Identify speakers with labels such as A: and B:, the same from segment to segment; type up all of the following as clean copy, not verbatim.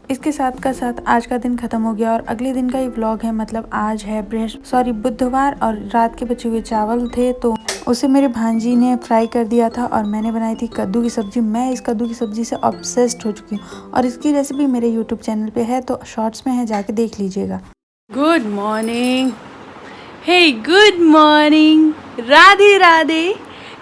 A: इसके साथ का साथ आज का दिन खत्म हो गया और अगले दिन का ये व्लॉग है। मतलब आज है बुधवार और रात के बचे हुए चावल थे तो उसे मेरे भांजी ने फ्राई कर दिया था और मैंने बनाई थी कद्दू की सब्जी। मैं इस कद्दू की सब्जी से ऑब्सेस्ड हो चुकी हूँ और इसकी रेसिपी मेरे यूट्यूब चैनल पे है, तो शॉर्ट्स में है, जाके देख लीजिएगा।
B: Good morning, hey good morning, Radhe Radhe,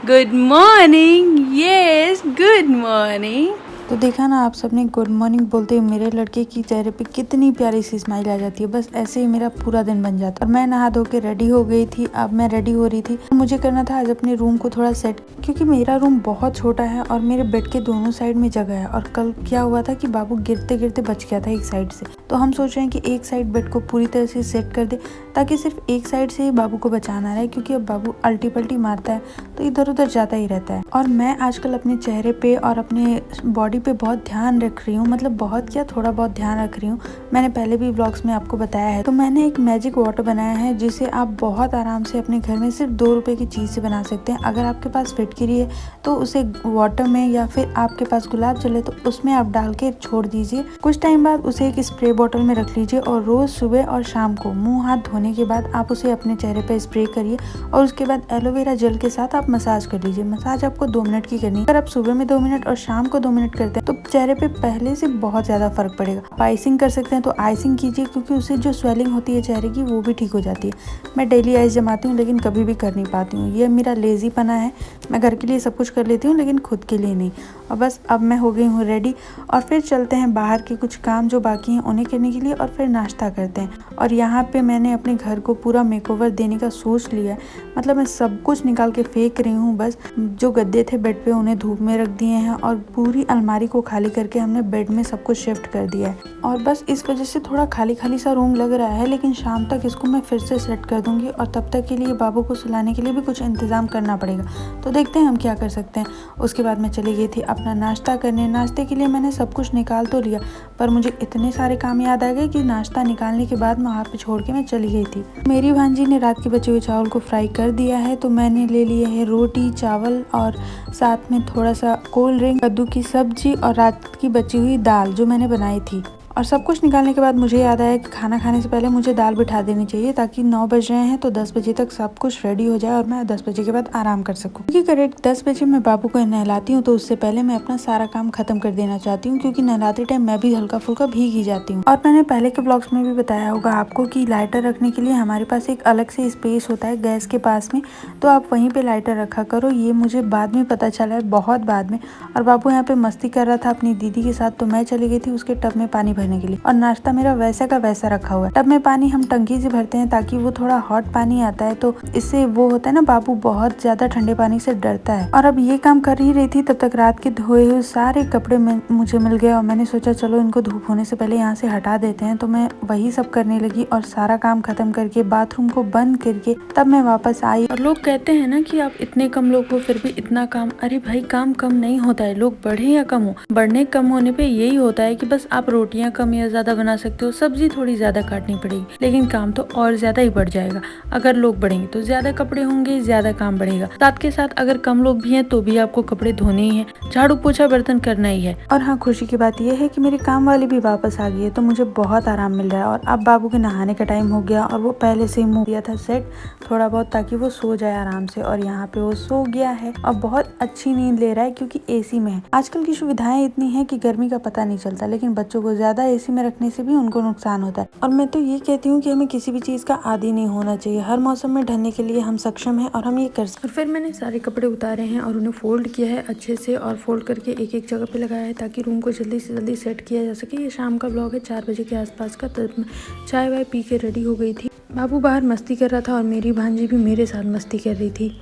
B: good morning, yes good morning.
A: तो देखा ना आप सबने, गुड मॉर्निंग बोलते हुए मेरे लड़के की चेहरे पे कितनी प्यारी सी स्माइल आ जाती है। बस ऐसे ही मेरा पूरा दिन बन जाता। और मैं नहा धो के रेडी हो गई थी। अब मैं रेडी हो रही थी, मुझे करना था आज अपने रूम को थोड़ा सेट, क्योंकि मेरा रूम बहुत छोटा है और मेरे बेड के दोनों साइड में जगह है। और कल क्या हुआ था कि बाबू गिरते गिरते बच गया था एक साइड से, तो हम सोच रहे हैं कि एक साइड बेड को पूरी तरह से सेट कर दे ताकि सिर्फ एक साइड से ही बाबू को बचाना रहे, क्योंकि अब बाबू अल्टी पल्टी मारता है तो इधर उधर जाता ही रहता है। और मैं आजकल अपने चेहरे पे और अपने बॉडी पे बहुत ध्यान रख रही हूँ, मतलब बहुत क्या, थोड़ा बहुत ध्यान रख रही हूँ। मैंने पहले भी व्लॉग्स में आपको बताया है। तो मैंने एक मैजिक वाटर बनाया है जिसे आप बहुत आराम से अपने घर में सिर्फ 2 रुपए की चीज़ से बना सकते हैं। अगर आपके पास फिटकरी है तो उसे वाटर में, या फिर आपके पास गुलाब जल है तो उसमें आप डाल के छोड़ दीजिए। कुछ टाइम बाद उसे एक स्प्रे बोतल में रख लीजिए और रोज सुबह और शाम को मुंह हाथ धोने के बाद आप उसे अपने चेहरे पर स्प्रे करिए और उसके बाद एलोवेरा जेल के साथ आप मसाज कर लीजिए। मसाज आपको 2 मिनट की करनी है। अगर आप सुबह में 2 मिनट और शाम को 2 मिनट करते हैं तो चेहरे पे पहले से बहुत ज्यादा फर्क पड़ेगा। आप आइसिंग कर सकते हैं तो आइसिंग कीजिए, क्योंकि उससे जो स्वेलिंग होती है चेहरे की वो भी ठीक हो जाती है। मैं डेली आइस जमाती हूँ लेकिन कभी भी कर नहीं पाती हूँ, ये मेरा लेजी पना है। मैं घर के लिए सब कुछ कर लेती हूँ लेकिन खुद के लिए नहीं। और बस अब मैं हो गई हूँ रेडी और फिर चलते हैं बाहर के कुछ काम जो बाकी हैं उन्हें करने के लिए, और फिर नाश्ता करते हैं। और यहाँ पे मैंने अपने घर को पूरा मेकओवर देने का सोच लिया है। मतलब मैं सब कुछ निकाल के फेंक रही हूँ। बस जो गद्दे थे बेड पे उन्हें धूप में रख दिए हैं और पूरी अलमारी को खाली करके हमने बेड में सब कुछ शिफ्ट कर दिया है। और बस इस वजह से थोड़ा खाली खाली सा रूम लग रहा है, लेकिन शाम तक इसको मैं फिर से सेट कर दूंगी। और तब तक के लिए बाबू को सुलाने के लिए भी कुछ इंतजाम करना पड़ेगा, तो देखते हैं हम क्या कर सकते हैं। उसके बाद मैं चली गई थी अपना नाश्ता करने। नाश्ते के लिए मैंने सब कुछ निकाल तो लिया, पर मुझे इतने सारे काम याद आ गए कि नाश्ता निकालने के बाद मैं वहाँ पे छोड़ के मैं चली गई थी। मेरी भांजी ने रात के बचे हुए चावल को फ्राई कर दिया है, तो मैंने ले लिए है रोटी चावल और साथ में थोड़ा सा कोल्ड ड्रिंक, कद्दू की सब्जी और रात की बची हुई दाल जो मैंने बनाई थी। और सब कुछ निकालने के बाद मुझे याद आया कि खाना खाने से पहले मुझे दाल बिठा देनी चाहिए, ताकि 9 बज रहे हैं तो 10 बजे तक सब कुछ रेडी हो जाए और मैं 10 बजे के बाद आराम कर सकूं। क्योंकि करेक्ट 10 बजे मैं बाबू को नहलाती हूँ, तो उससे पहले मैं अपना सारा काम खत्म कर देना चाहती हूँ, क्योंकि नहलाते टाइम मैं भी हल्का फुल्का भीग ही जाती हूँ। और मैंने पहले के ब्लॉग्स में भी बताया होगा आपको कि लाइटर रखने के लिए हमारे पास एक अलग से स्पेस होता है गैस के पास में, तो आप वहीं पे लाइटर रखा करो। ये मुझे बाद में पता चला है, बहुत बाद में। और बाबू यहाँ पे मस्ती कर रहा था अपनी दीदी के साथ, तो मैं चली गई थी उसके टब में पानी भरने के लिए। और नाश्ता मेरा वैसा का वैसा रखा हुआ है। टब में पानी हम टंकी से भरते हैं ताकि वो थोड़ा हॉट पानी आता है, तो इससे वो होता है ना, बाबू बहुत ज्यादा ठंडे पानी से डरता है। और अब ये काम कर ही रही थी, तब तक रात के धोए हुए सारे कपड़े मुझे मिल गए और मैंने सोचा चलो इनको धूप होने से पहले यहाँ से हटा देते हैं। तो मैं वही सब करने लगी और सारा काम खत्म करके बाथरूम को बंद करके तब मैं वापस आई। और लोग कहते हैं ना कि आप इतने कम लोग हो फिर भी इतना काम, अरे भाई काम कम नहीं होता है, लोग बढ़े या कम हो, बढ़ने कम होने पे यही होता है कि बस आप रोटियां कम या ज्यादा बना सकते हो, सब्जी थोड़ी ज्यादा काटनी पड़ेगी, लेकिन काम तो और ज्यादा ही बढ़ जाएगा। अगर लोग बढ़ेंगे तो ज्यादा कपड़े होंगे, ज्यादा काम बढ़ेगा। साथ के साथ अगर कम लोग भी हैं तो भी आपको कपड़े धोने ही है, झाड़ू पोछा बर्तन करना ही है। और हाँ, खुशी की बात यह है कि मेरी काम वाली भी वापस आ गई है, तो मुझे बहुत आराम मिल रहा है। और अब बाबू के नहाने का टाइम हो गया और वो पहले से ही मुंह दिया था सेट थोड़ा बहुत, ताकि वो सो जाए आराम से। और यहाँ पे वो सो गया है और बहुत अच्छी नींद ले रहा है, क्योंकि एसी में है। आजकल की सुविधाएं इतनी है कि गर्मी का पता नहीं चलता, लेकिन बच्चों को ज्यादा एसी में रखने से भी उनको नुकसान होता है। और मैं तो ये कहती हूँ कि हमें किसी भी चीज का आदी नहीं होना चाहिए। हर मौसम में ढलने के लिए हम सक्षम हैं और हम ये कर सकते हैं। और फिर मैंने सारे कपड़े उतारे हैं और उन्हें फोल्ड किया है अच्छे से, और फोल्ड करके एक एक जगह पे लगाया है ताकि रूम को जल्दी से जल्दी सेट किया जा सके। ये शाम का ब्लॉग है, 4 बजे के आसपास का। तब मैं चाय वाय पी के रेडी हो गई थी। बाबू बाहर मस्ती कर रहा था और मेरी भांजी भी मेरे साथ मस्ती कर रही थी।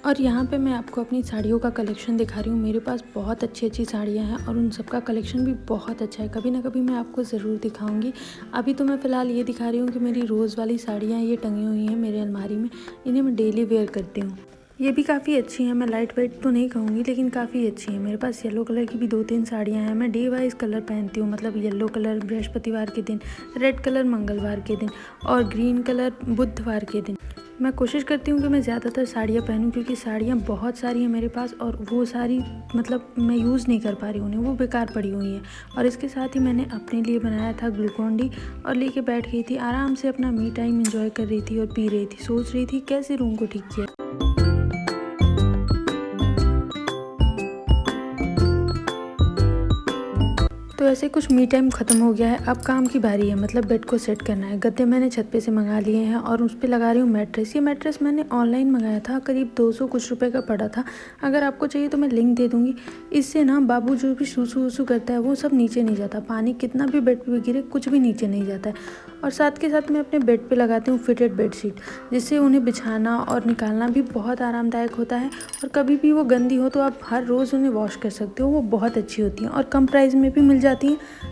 A: और यहाँ पे मैं आपको अपनी साड़ियों का कलेक्शन दिखा रही हूँ। मेरे पास बहुत अच्छी अच्छी साड़ियाँ हैं और उन सब का कलेक्शन भी बहुत अच्छा है। कभी ना कभी मैं आपको ज़रूर दिखाऊंगी। अभी तो मैं फ़िलहाल ये दिखा रही हूँ कि मेरी रोज़ वाली साड़ियाँ ये टंगी हुई हैं मेरे अलमारी में, इन्हें मैं डेली वेयर करती हूँ। ये भी काफ़ी अच्छी हैं, मैं लाइट वेट तो नहीं कहूँगी लेकिन काफ़ी अच्छी हैं। मेरे पास येलो कलर की भी 2-3 साड़ियाँ हैं। मैं डे वाइज कलर पहनती हूँ, मतलब येलो कलर बृहस्पतिवार के दिन, रेड कलर मंगलवार के दिन और ग्रीन कलर बुधवार के दिन। मैं कोशिश करती हूँ कि मैं ज़्यादातर साड़ियाँ पहनूँ, क्योंकि साड़ियाँ बहुत सारी हैं मेरे पास और वो सारी मतलब मैं यूज़ नहीं कर पा रही उन्हें, वो बेकार पड़ी हुई हैं। और इसके साथ ही मैंने अपने लिए बनाया था ग्लूकॉन डी और लेके बैठ गई थी, आराम से अपना मी टाइम एंजॉय कर रही थी और पी रही थी, सोच रही थी कैसे रूम को ठीक किया। तो ऐसे कुछ मी टाइम ख़त्म हो गया है, अब काम की बारी है, मतलब बेड को सेट करना है। गद्दे मैंने छत पे से मंगा लिए हैं और उस पर लगा रही हूँ मैट्रेस। ये मैट्रेस मैंने ऑनलाइन मंगाया था, करीब 200 कुछ रुपए का पड़ा था। अगर आपको चाहिए तो मैं लिंक दे दूँगी। इससे ना बाबू जो भी सूसू वूसू करता है वो सब नीचे नहीं जाता, पानी कितना भी बेड पे गिरे कुछ भी नीचे नहीं जाता है। और साथ के साथ मैं अपने बेड पे लगाती हूँ फिटेड बेडशीट, जिससे उन्हें बिछाना और निकालना भी बहुत आरामदायक होता है। और कभी भी वो गंदी हो तो आप हर रोज़ उन्हें वॉश कर सकते हो, वो बहुत अच्छी होती हैं और कम प्राइस में भी मिल जाती हैं।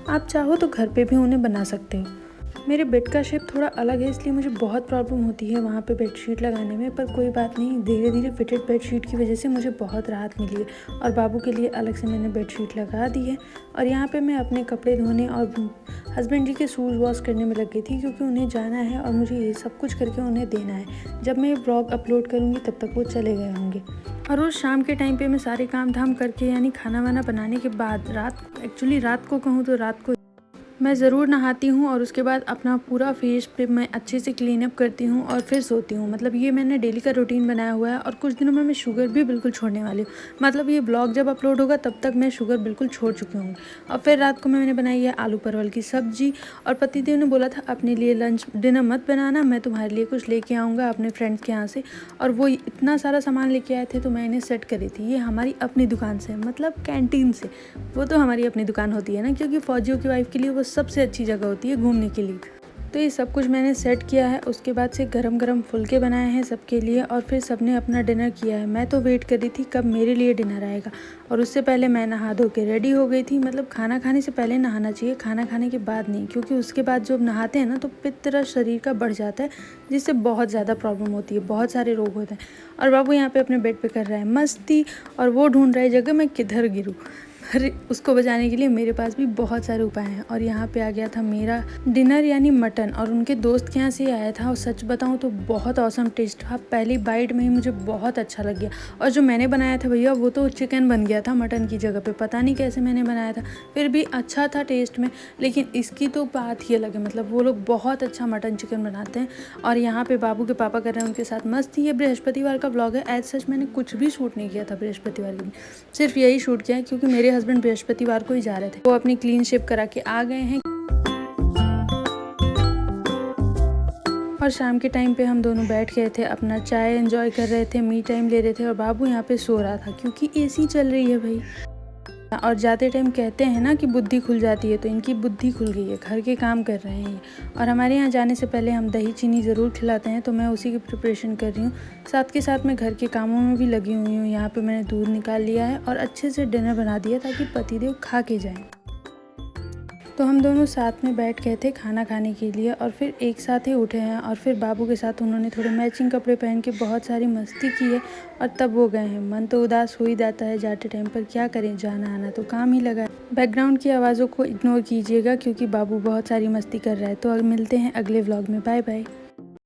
A: आप चाहो तो घर पे भी उन्हें बना सकते हो। मेरे बेड का शेप थोड़ा अलग है, इसलिए मुझे बहुत प्रॉब्लम होती है वहाँ पे बेडशीट लगाने में, पर कोई बात नहीं, धीरे धीरे फिटेड बेडशीट की वजह से मुझे बहुत राहत मिली है। और बाबू के लिए अलग से मैंने बेडशीट लगा दी है। और यहाँ पे मैं अपने कपड़े धोने और हस्बैंड जी के शूज़ वॉश करने में लग गई थी, क्योंकि उन्हें जाना है और मुझे ये सब कुछ करके उन्हें देना है। जब मैं ये ब्लॉग अपलोड करूँगी तब तक वो चले गए होंगे। और रोज़ शाम के टाइम पे मैं सारे काम धाम करके, यानी खाना वाना बनाने के बाद रात को कहूँ तो रात को मैं ज़रूर नहाती हूँ और उसके बाद अपना पूरा फेस पे मैं अच्छे से क्लीन अप करती हूँ और फिर सोती हूँ। मतलब ये मैंने डेली का रूटीन बनाया हुआ है और कुछ दिनों में मैं शुगर भी बिल्कुल छोड़ने वाली हूँ। मतलब ये ब्लॉग जब अपलोड होगा तब तक मैं शुगर बिल्कुल छोड़ चुकी हूँ। और फिर रात को मैंने बनाई है आलू परवल की सब्जी और पतिदेव ने बोला था अपने लिए लंच डिनर मत बनाना, मैं तुम्हारे लिए कुछ लेके आऊँगा अपने फ्रेंड्स के यहाँ से। और वो इतना सारा सामान लेके आए थे तो मैं इन्हें सेट करी थी। ये हमारी अपनी दुकान से, मतलब कैंटीन से। वो तो हमारी अपनी दुकान होती है ना, क्योंकि फौजियों की वाइफ के लिए वो सबसे अच्छी जगह होती है घूमने के लिए। तो ये सब कुछ मैंने सेट किया है। उसके बाद से गरम गरम फुलके बनाए हैं सबके लिए और फिर सबने अपना डिनर किया है। मैं तो वेट कर रही थी कब मेरे लिए डिनर आएगा, और उससे पहले मैं नहा धो के रेडी हो गई थी। मतलब खाना खाने से पहले नहाना चाहिए, खाना खाने के बाद नहीं, क्योंकि उसके बाद जब नहाते हैं ना तो पित्त शरीर का बढ़ जाता है, जिससे बहुत ज़्यादा प्रॉब्लम होती है, बहुत सारे रोग होते हैं। और बाबू यहाँ पे अपने बेड पे कर रहा है मस्ती और वो ढूंढ रहा है जगह मैं किधर गिरूँ। अरे उसको बचाने के लिए मेरे पास भी बहुत सारे उपाय हैं। और यहाँ पे आ गया था मेरा डिनर यानी मटन, और उनके दोस्त के यहाँ से आया था। और सच बताऊँ तो बहुत औसम टेस्ट था, पहली बाइट में ही मुझे बहुत अच्छा लग गया। और जो मैंने बनाया था भैया वो तो चिकन बन गया था मटन की जगह पे, पता नहीं कैसे मैंने बनाया था, फिर भी अच्छा था टेस्ट में। लेकिन इसकी तो बात ही अलग है, मतलब वो लोग बहुत अच्छा मटन चिकन बनाते हैं। और यहाँ पे बाबू के पापा कर रहे हैं उनके साथ मस्ती। ये बृहस्पतिवार का ब्लॉग है, एज सच मैंने कुछ भी शूट नहीं किया था बृहस्पतिवार के दिन, सिर्फ यही शूट किया है क्योंकि मेरे हस्बैंड बृहस्पतिवार को ही जा रहे थे। वो अपनी क्लीन शेप करा के आ गए हैं। और शाम के टाइम पे हम दोनों बैठ गए थे, अपना चाय एंजॉय कर रहे थे, मी टाइम ले रहे थे। और बाबू यहाँ पे सो रहा था क्योंकि एसी चल रही है भाई। और जाते टाइम कहते हैं ना कि बुद्धि खुल जाती है, तो इनकी बुद्धि खुल गई है, घर के काम कर रहे हैं। और हमारे यहाँ जाने से पहले हम दही चीनी ज़रूर खिलाते हैं, तो मैं उसी की प्रिपरेशन कर रही हूँ। साथ के साथ मैं घर के कामों में भी लगी हुई हूँ। यहाँ पे मैंने दूध निकाल लिया है और अच्छे से डिनर बना दिया ताकि पतिदेव खा के जाएँ। तो हम दोनों साथ में बैठ गए थे खाना खाने के लिए और फिर एक साथ ही उठे हैं। और फिर बाबू के साथ उन्होंने थोड़े मैचिंग कपड़े पहन के बहुत सारी मस्ती की है और तब वो गए हैं। मन तो उदास हो ही जाता है जाते टाइम पर, क्या करें, जाना आना तो काम ही लगा है। बैकग्राउंड की आवाज़ों को इग्नोर कीजिएगा क्योंकि बाबू बहुत सारी मस्ती कर रहा है। तो अब मिलते हैं अगले व्लॉग में, बाय बाय।